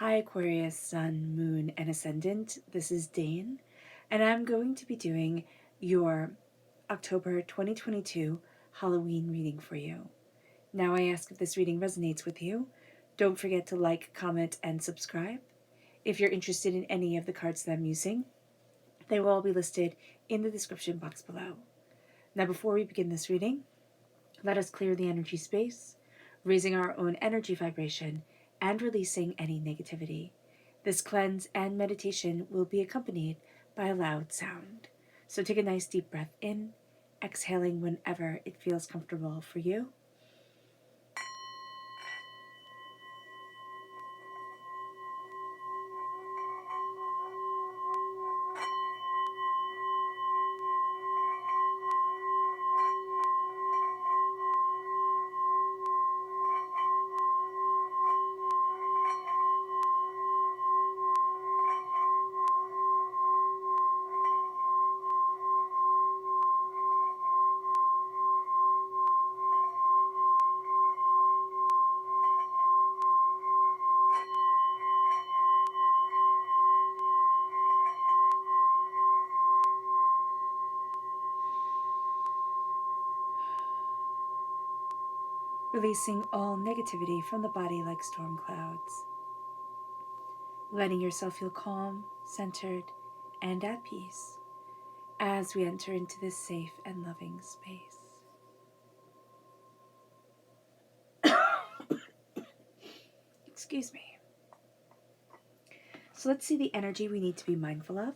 Hi Aquarius, Sun, Moon, and Ascendant. This is Dane, and I'm going to be doing your October 2022 Halloween reading for you. Now I ask if this reading resonates with you. Don't forget to like, comment, and subscribe. If you're interested in any of the cards that I'm using, they will all be listed in the description box below. Now before we begin this reading, let us clear the energy space, raising our own energy vibration and releasing any negativity. This cleanse and meditation will be accompanied by a loud sound. So take a nice deep breath in, exhaling whenever it feels comfortable for you. Releasing all negativity from the body like storm clouds. Letting yourself feel calm, centered, and at peace as we enter into this safe and loving space. Excuse me. So let's see the energy we need to be mindful of.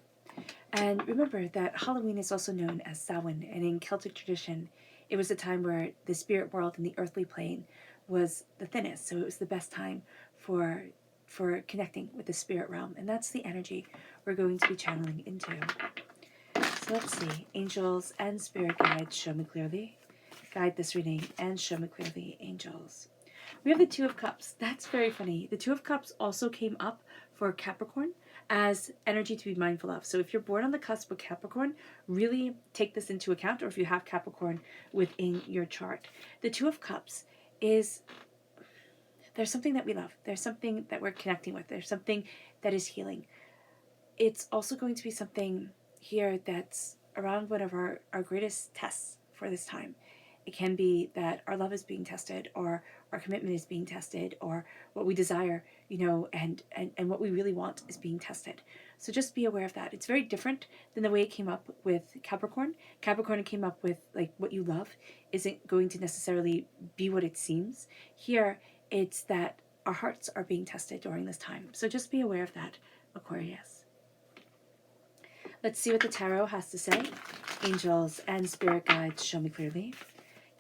And remember that Halloween is also known as Samhain, and in Celtic tradition, it was a time where the spirit world and the earthly plane was the thinnest, so it was the best time for connecting with the spirit realm, and that's the energy we're going to be channeling into. So let's see. Angels and spirit guides, show me clearly. Guide this reading and show me clearly, angels. We have the Two of Cups. That's very funny. The Two of Cups also came up for Capricorn as energy to be mindful of. So if you're born on the cusp of Capricorn, really take this into account, or if you have Capricorn within your chart. The Two of Cups is, there's something that we love. There's something that we're connecting with. There's something that is healing. It's also going to be something here that's around one of our greatest tests for this time. It can be that our love is being tested, or our commitment is being tested, or what we desire, and what we really want is being tested. So just be aware of that. It's very different than the way it came up with Capricorn. Capricorn came up with, like, what you love isn't going to necessarily be what it seems. Here, it's that our hearts are being tested during this time. So just be aware of that, Aquarius. Let's see what the tarot has to say. Angels and spirit guides, show me clearly.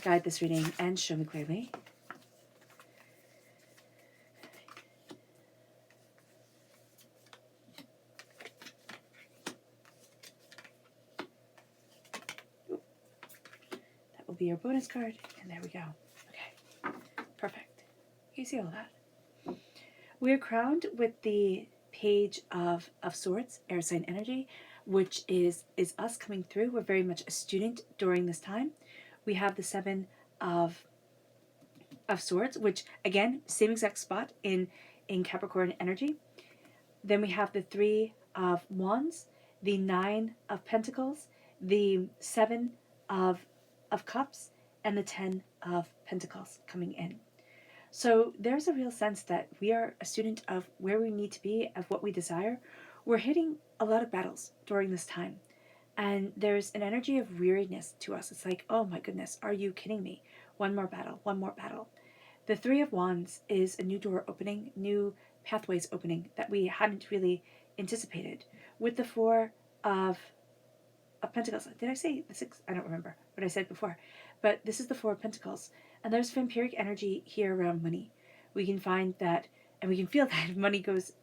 Guide this reading and show me clearly. That will be your bonus card, and there we go. Okay, perfect. You see all that? We're crowned with the Page of Swords, air sign energy, which is us coming through. We're very much a student during this time. We have the Seven of Swords, which, again, same exact spot in Capricorn energy. Then we have the Three of Wands, the Nine of Pentacles, the Seven of Cups, and the 10 of Pentacles coming in. So there's a real sense that we are a student of where we need to be, of what we desire. We're hitting a lot of battles during this time. And there's an energy of weariness to us. It's like, oh my goodness, are you kidding me? One more battle, one more battle. The Three of Wands is a new door opening, new pathways opening that we hadn't really anticipated. With the Four of Pentacles, did I say the Six? I don't remember what I said before. But this is the Four of Pentacles. And there's vampiric energy here around money. We can find that, and we can feel that money goes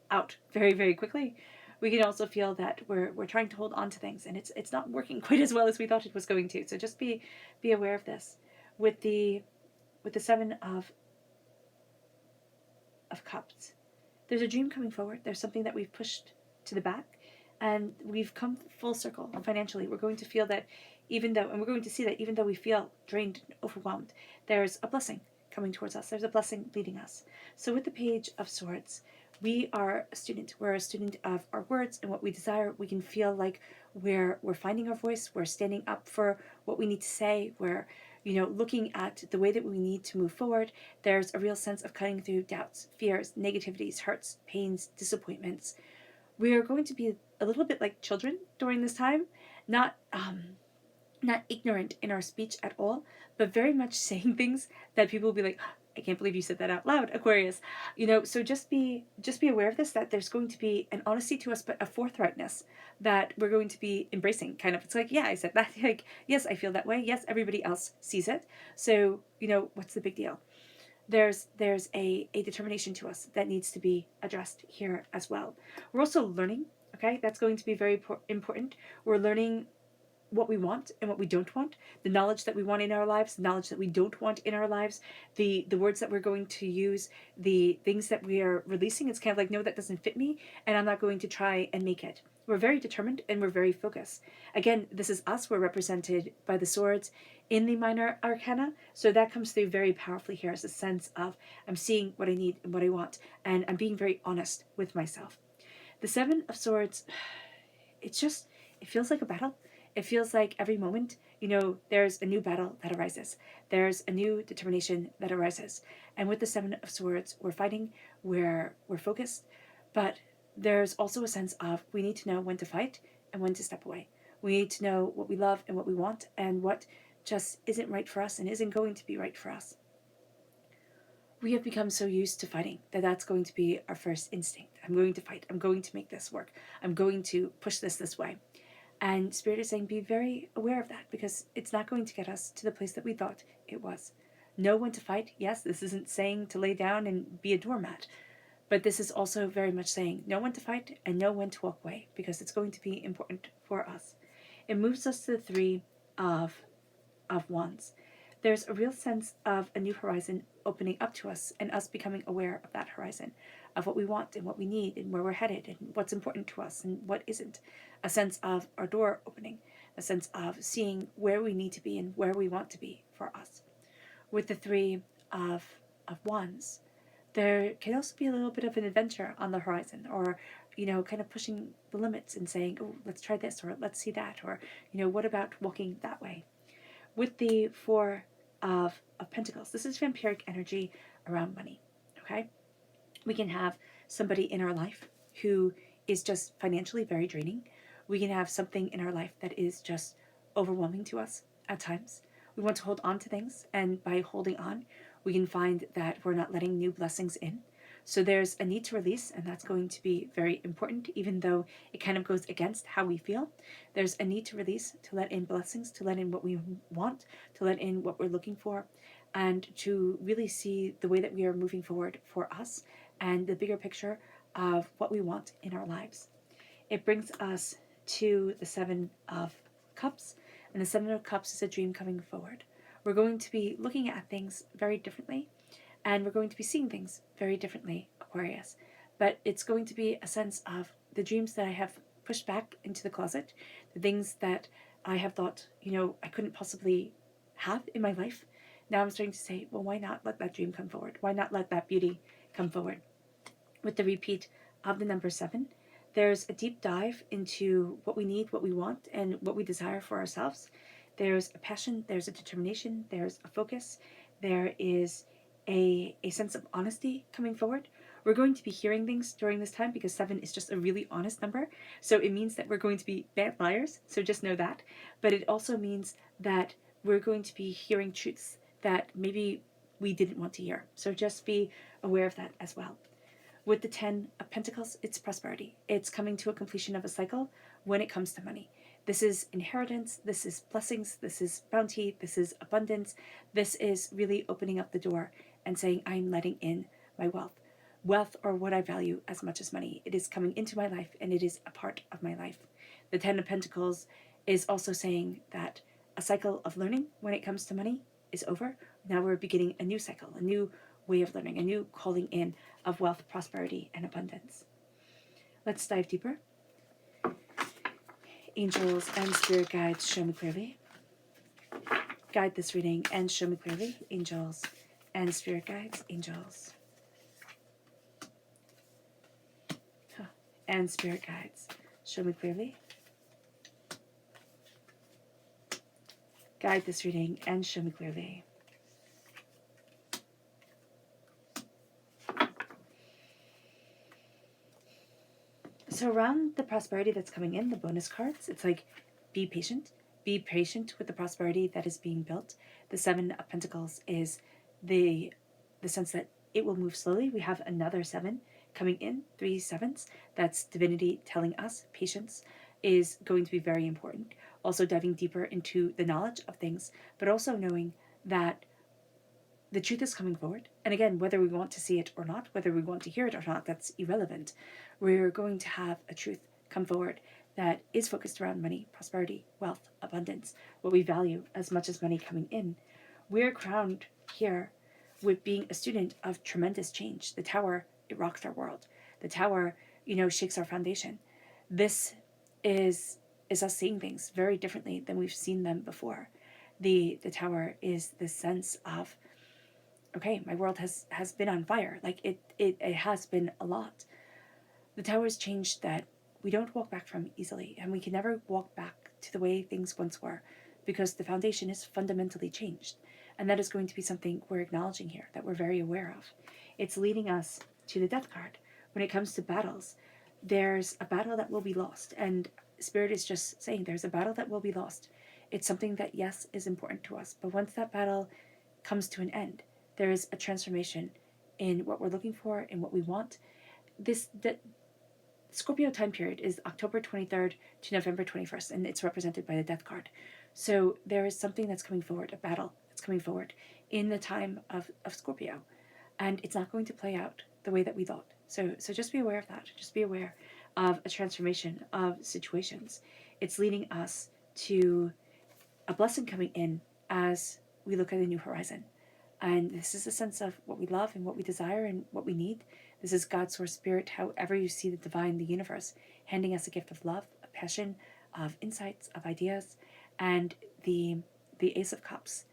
out very, very quickly. We can also feel that we're trying to hold on to things, and it's not working quite as well as we thought it was going to. So just be aware of this. With the Seven of Cups, there's a dream coming forward. There's something that we've pushed to the back, and we've come full circle financially. We're going to feel that even though we feel drained and overwhelmed, there's a blessing coming towards us. There's a blessing leading us. So with the Page of Swords, We are a student. We're a student of our words and what we desire. We can feel like we're finding our voice. We're standing up for what we need to say. We're, looking at the way that we need to move forward. There's a real sense of cutting through doubts, fears, negativities, hurts, pains, disappointments. We are going to be a little bit like children during this time, not ignorant in our speech at all, but very much saying things that people will be like, I can't believe you said that out loud, Aquarius. So just be aware of this, that there's going to be an honesty to us, but a forthrightness that we're going to be embracing. Kind of, it's like, yeah, I said that. Like, yes, I feel that way. Yes, everybody else sees it. So, what's the big deal? There's a determination to us that needs to be addressed here as well. We're also learning, okay? That's going to be very important. We're learning what we want and what we don't want, the knowledge that we want in our lives, the knowledge that we don't want in our lives, the words that we're going to use, the things that we are releasing. It's kind of like, no, that doesn't fit me, and I'm not going to try and make it. We're very determined and we're very focused. Again, this is us. We're represented by the swords in the minor arcana, so that comes through very powerfully here as a sense of, I'm seeing what I need and what I want, and I'm being very honest with myself. The Seven of Swords, it feels like a battle. It feels like every moment, there's a new battle that arises. There's a new determination that arises. And with the Seven of Swords, we're fighting, we're focused, but there's also a sense of, we need to know when to fight and when to step away. We need to know what we love and what we want, and what just isn't right for us and isn't going to be right for us. We have become so used to fighting that that's going to be our first instinct. I'm going to fight. I'm going to make this work. I'm going to push this way. And Spirit is saying, be very aware of that, because it's not going to get us to the place that we thought it was. Know when to fight. Yes, this isn't saying to lay down and be a doormat, but this is also very much saying, know when to fight and know when to walk away, because it's going to be important for us. It moves us to the Three of Wands. There's a real sense of a new horizon opening up to us, and us becoming aware of that horizon, of what we want and what we need and where we're headed and what's important to us and what isn't. A sense of our door opening, a sense of seeing where we need to be and where we want to be for us. With the Three of Wands, there can also be a little bit of an adventure on the horizon, or kind of pushing the limits and saying, oh, let's try this, or let's see that, or what about walking that way. With the Four of Pentacles, this is vampiric energy around money, okay? We can have somebody in our life who is just financially very draining. We can have something in our life that is just overwhelming to us at times. We want to hold on to things, and by holding on, we can find that we're not letting new blessings in. So there's a need to release, and that's going to be very important, even though it kind of goes against how we feel. There's a need to release, to let in blessings, to let in what we want, to let in what we're looking for, and to really see the way that we are moving forward for us and the bigger picture of what we want in our lives. It brings us to the Seven of Cups, and the Seven of Cups is a dream coming forward. We're going to be looking at things very differently, and we're going to be seeing things very differently, Aquarius. But it's going to be a sense of the dreams that I have pushed back into the closet, the things that I have thought, I couldn't possibly have in my life. Now I'm starting to say, well, why not let that dream come forward? Why not let that beauty come forward? With the repeat of the number 7, there's a deep dive into what we need, what we want, and what we desire for ourselves. There's a passion, there's a determination, there's a focus, there is a sense of honesty coming forward. We're going to be hearing things during this time, because 7 is just a really honest number. So it means that we're going to be bad liars, so just know that. But it also means that we're going to be hearing truths that maybe we didn't want to hear. So just be aware of that as well. With the 10 of Pentacles, it's prosperity. It's coming to a completion of a cycle when it comes to money. This is inheritance, this is blessings, this is bounty, this is abundance. This is really opening up the door and saying, I'm letting in my wealth. Wealth, or what I value as much as money. It is coming into my life, and it is a part of my life. The 10 of Pentacles is also saying that a cycle of learning when it comes to money is over. Now we're beginning a new cycle, a new way of learning, a new calling in of wealth, prosperity, and abundance. Let's dive deeper. Angels and spirit guides, show me clearly. Guide this reading and show me clearly. Angels and spirit guides, angels. and spirit guides. Show me clearly. Guide this reading and show me clearly. So around the prosperity that's coming in, the bonus cards, it's like, be patient. Be patient with the prosperity that is being built. The Seven of Pentacles is the sense that it will move slowly. We have another 7 coming in, 3 sevens. That's divinity telling us patience is going to be very important. Also diving deeper into the knowledge of things, but also knowing that the truth is coming forward. And again, whether we want to see it or not, whether we want to hear it or not, that's irrelevant. We're going to have a truth come forward that is focused around money, prosperity, wealth, abundance, what we value as much as money coming in. We're crowned here with being a student of tremendous change. The tower, it rocks our world. The tower, shakes our foundation. This is us seeing things very differently than we've seen them before. The tower is this sense of, okay, my world has been on fire. Like it has been a lot. The tower's changed that we don't walk back from easily, and we can never walk back to the way things once were, because the foundation is fundamentally changed. And that is going to be something we're acknowledging here, that we're very aware of. It's leading us to the Death card. When it comes to battles, there's a battle that will be lost, and Spirit is just saying there's a battle that will be lost. It's something that, yes, is important to us, but once that battle comes to an end, there is a transformation in what we're looking for, in what we want. The Scorpio time period is October 23rd to November 21st, and it's represented by the Death card. So there is something that's coming forward, a battle that's coming forward in the time of Scorpio, and it's not going to play out the way that we thought. So just be aware of that. Just be aware of a transformation of situations. It's leading us to a blessing coming in as we look at a new horizon. And this is a sense of what we love and what we desire and what we need. This is God's source spirit, however you see the divine, the universe, handing us a gift of love, a passion, of insights, of ideas. And the Ace of Cups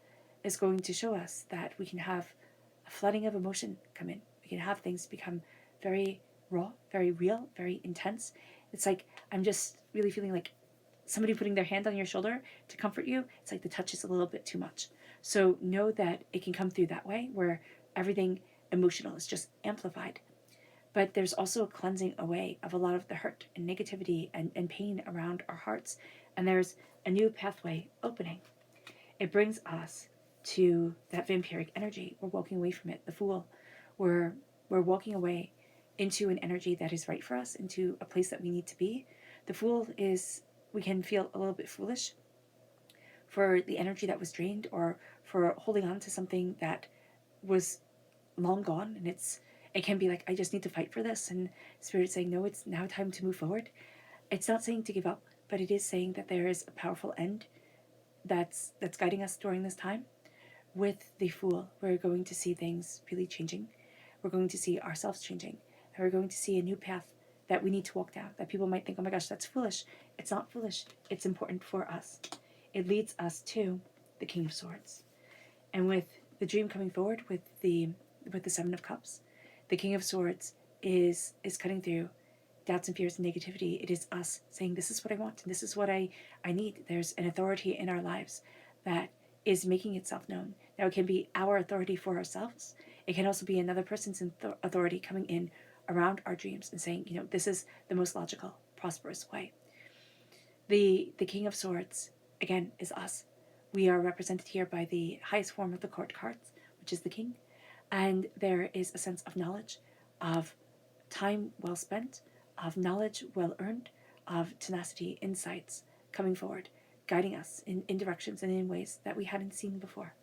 is going to show us that we can have a flooding of emotion come in. We can have things become very raw, very real, very intense. It's like, I'm just really feeling like somebody putting their hand on your shoulder to comfort you. It's like the touch is a little bit too much. So know that it can come through that way, where everything emotional is just amplified. But there's also a cleansing away of a lot of the hurt and negativity and pain around our hearts. And there's a new pathway opening. It brings us to that vampiric energy. We're walking away from it. The Fool. We're walking away into an energy that is right for us, into a place that we need to be. The Fool is, we can feel a little bit foolish for the energy that was drained, or for holding on to something that was long gone. And it can be like, I just need to fight for this. And Spirit's saying, no, it's now time to move forward. It's not saying to give up, but it is saying that there is a powerful end that's guiding us during this time. With the Fool, we're going to see things really changing. We're going to see ourselves changing. And we're going to see a new path that we need to walk down, that people might think, oh my gosh, that's foolish. It's not foolish. It's important for us. It leads us to the King of Swords. And with the dream coming forward with the Seven of Cups, the King of Swords is cutting through doubts and fears and negativity. It is us saying, this is what I want, and this is what I need. There's an authority in our lives that is making itself known. Now, it can be our authority for ourselves. It can also be another person's authority coming in around our dreams and saying, this is the most logical, prosperous way. The King of Swords, again, is us. We are represented here by the highest form of the court cards, which is the King. And there is a sense of knowledge, of time well spent, of knowledge well earned, of tenacity, insights coming forward, guiding us in directions and in ways that we hadn't seen before.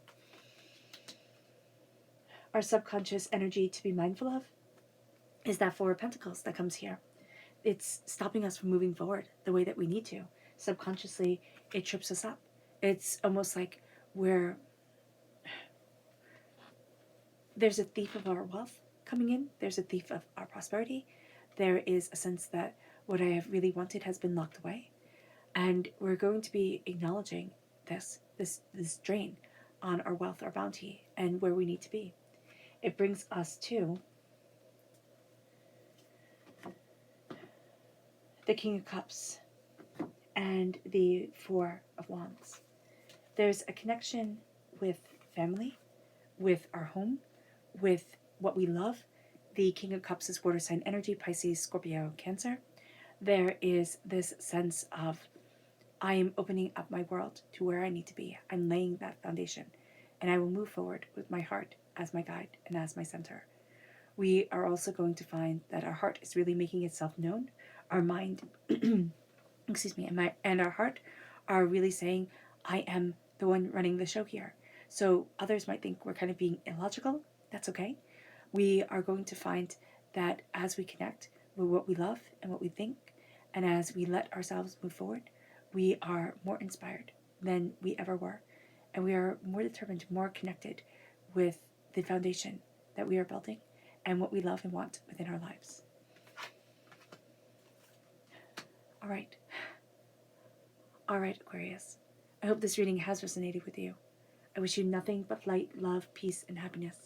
Our subconscious energy to be mindful of is that Four of Pentacles that comes here. It's stopping us from moving forward the way that we need to. Subconsciously, it trips us up. It's almost like there's a thief of our wealth coming in. There's a thief of our prosperity. There is a sense that what I have really wanted has been locked away. And we're going to be acknowledging this drain on our wealth, our bounty, and where we need to be. It brings us to the King of Cups and the Four of Wands. There's a connection with family, with our home, with what we love. The King of Cups is water sign energy, Pisces, Scorpio, Cancer. There is this sense of, I am opening up my world to where I need to be. I'm laying that foundation, and I will move forward with my heart as my guide and as my center. We are also going to find that our heart is really making itself known. Our mind, excuse me, and our heart are really saying, I am the one running the show here. So others might think we're kind of being illogical. That's okay. We are going to find that as we connect with what we love and what we think, and as we let ourselves move forward, we are more inspired than we ever were. And we are more determined, more connected with the foundation that we are building and what we love and want within our lives. All right. All right, Aquarius. I hope this reading has resonated with you. I wish you nothing but light, love, peace, and happiness.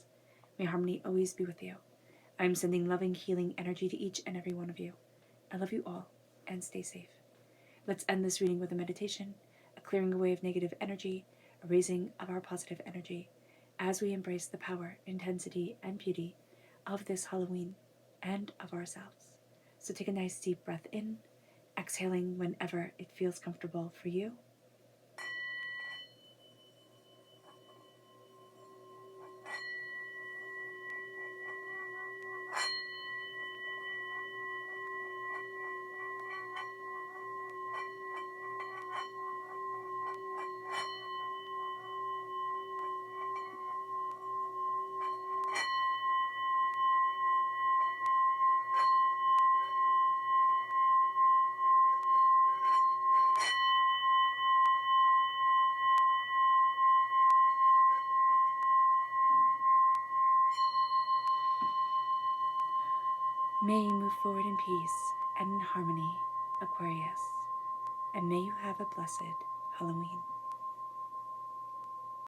May harmony always be with you. I am sending loving, healing energy to each and every one of you. I love you all, and stay safe. Let's end this reading with a meditation, a clearing away of negative energy, a raising of our positive energy, as we embrace the power, intensity, and beauty of this Halloween and of ourselves. So take a nice deep breath in, exhaling whenever it feels comfortable for you. May you move forward in peace and in harmony, Aquarius, and may you have a blessed Halloween.